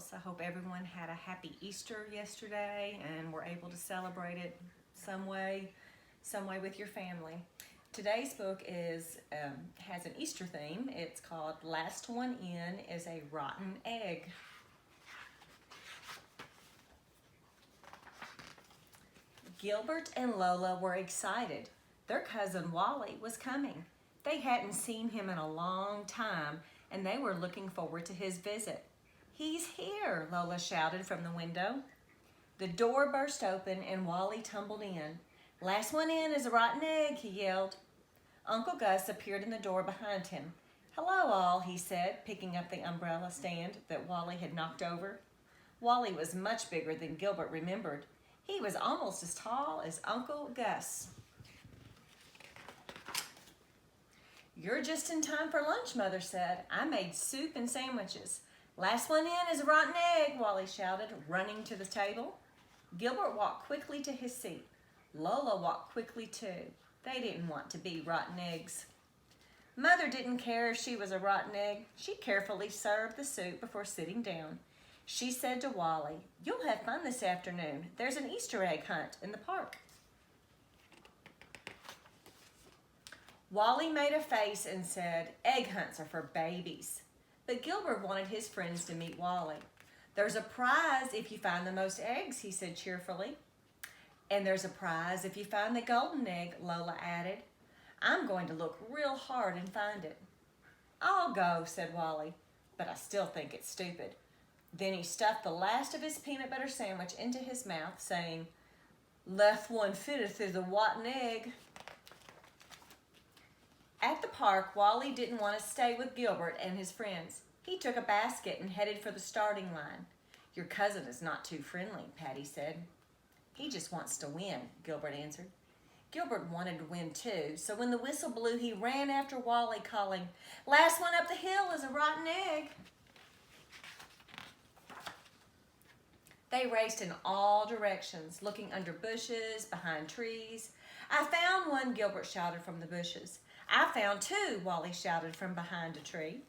girls. I hope everyone had a happy Easter yesterday and were able to celebrate it some way with your family. Today's book has an Easter theme. It's called Last One In is a Rotten Egg. Gilbert and Lola were excited. Their cousin Wally was coming. They hadn't seen him in a long time, and they were looking forward to his visit. "He's here," Lola shouted from the window. The door burst open and Wally tumbled in. "Last one in is a rotten egg," he yelled. Uncle Gus appeared in the door behind him. "Hello, all," he said, picking up the umbrella stand that Wally had knocked over. Wally was much bigger than Gilbert remembered. He was almost as tall as Uncle Gus. "You're just in time for lunch," Mother said. "I made soup and sandwiches." "Last one in is a rotten egg," Wally shouted, running to the table. Gilbert walked quickly to his seat. Lola walked quickly too. They didn't want to be rotten eggs. Mother didn't care if she was a rotten egg. She carefully served the soup before sitting down. She said to Wally, "You'll have fun this afternoon. There's an Easter egg hunt in the park." Wally made a face and said, "Egg hunts are for babies." But Gilbert wanted his friends to meet Wally. "There's a prize if you find the most eggs," he said cheerfully. "And there's a prize if you find the golden egg," Lola added. "I'm going to look real hard and find it." "I'll go," said Wally, "but I still think it's stupid." Then he stuffed the last of his peanut butter sandwich into his mouth, saying, "Last one fitteth is a rotten egg." At the park, Wally didn't want to stay with Gilbert and his friends. He took a basket and headed for the starting line. "Your cousin is not too friendly," Patty said. "He just wants to win," Gilbert answered. Gilbert wanted to win too, so when the whistle blew, he ran after Wally, calling, "Last one up the hill is a rotten egg." They raced in all directions, looking under bushes, behind trees. "I found one," Gilbert shouted from the bushes. "I found two," Wally shouted from behind a tree.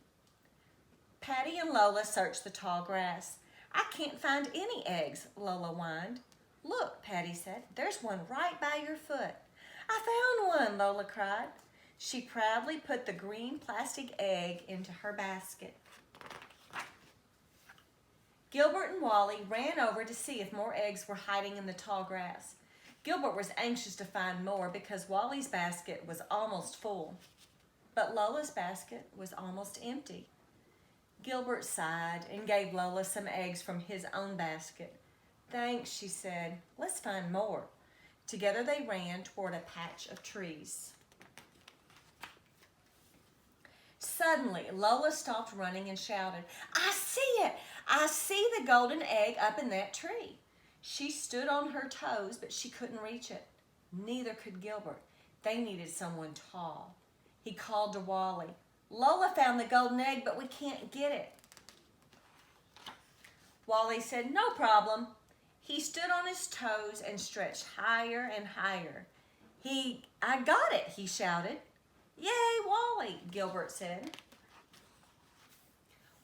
Patty and Lola searched the tall grass. "I can't find any eggs," Lola whined. "Look," Patty said, "there's one right by your foot." "I found one," Lola cried. She proudly put the green plastic egg into her basket. Gilbert and Wally ran over to see if more eggs were hiding in the tall grass. Gilbert was anxious to find more because Wally's basket was almost full, but Lola's basket was almost empty. Gilbert sighed and gave Lola some eggs from his own basket. "Thanks," she said. "Let's find more." Together they ran toward a patch of trees. Suddenly, Lola stopped running and shouted, "I see it! I see the golden egg up in that tree." She stood on her toes, but she couldn't reach it. Neither could Gilbert. They needed someone tall. He called to Wally, "Lola found the golden egg, but we can't get it." Wally said, "No problem." He stood on his toes and stretched higher and higher. "I got it," he shouted. "Yay, Wally," Gilbert said.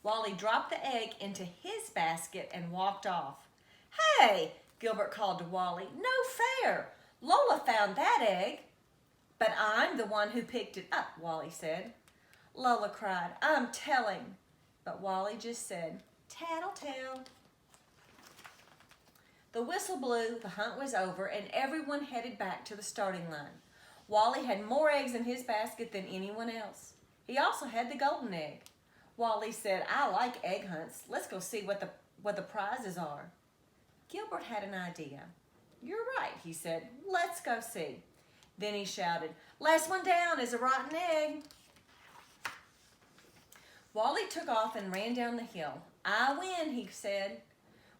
Wally dropped the egg into his basket and walked off. "Hey," Gilbert called to Wally, "no fair. Lola found that egg." "But I'm the one who picked it up," Wally said. Lola cried, "I'm telling." But Wally just said, "Tattletale." The whistle blew, the hunt was over, and everyone headed back to the starting line. Wally had more eggs in his basket than anyone else. He also had the golden egg. Wally said, "I like egg hunts. Let's go see what the prizes are." Gilbert had an idea. "You're right," he said. "Let's go see." Then he shouted, "Last one down is a rotten egg." Wally took off and ran down the hill. "I win," he said.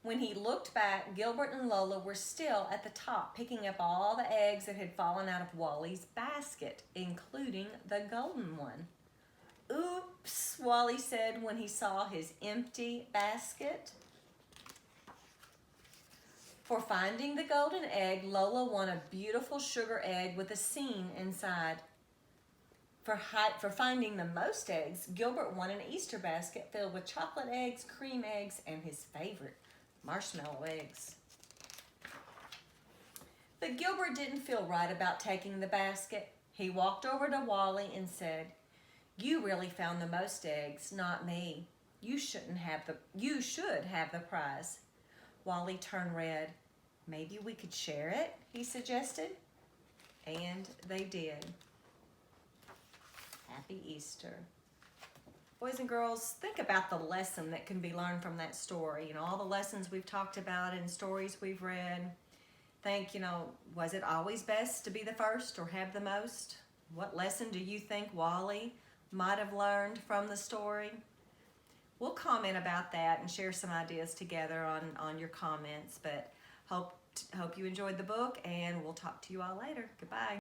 When he looked back, Gilbert and Lola were still at the top, picking up all the eggs that had fallen out of Wally's basket, including the golden one. "Oops," Wally said when he saw his empty basket. For finding the golden egg, Lola won a beautiful sugar egg with a scene inside. For finding the most eggs, Gilbert won an Easter basket filled with chocolate eggs, cream eggs, and his favorite, marshmallow eggs. But Gilbert didn't feel right about taking the basket. He walked over to Wally and said, "You really found the most eggs, not me. You should have the prize." Wally turned red. "Maybe we could share it," he suggested. And they did. Happy Easter. Boys and girls, think about the lesson that can be learned from that story. You know, all the lessons we've talked about and stories we've read. Think, was it always best to be the first or have the most? What lesson do you think Wally might have learned from the story? We'll comment about that and share some ideas together on your comments, but hope you enjoyed the book, and we'll talk to you all later. Goodbye.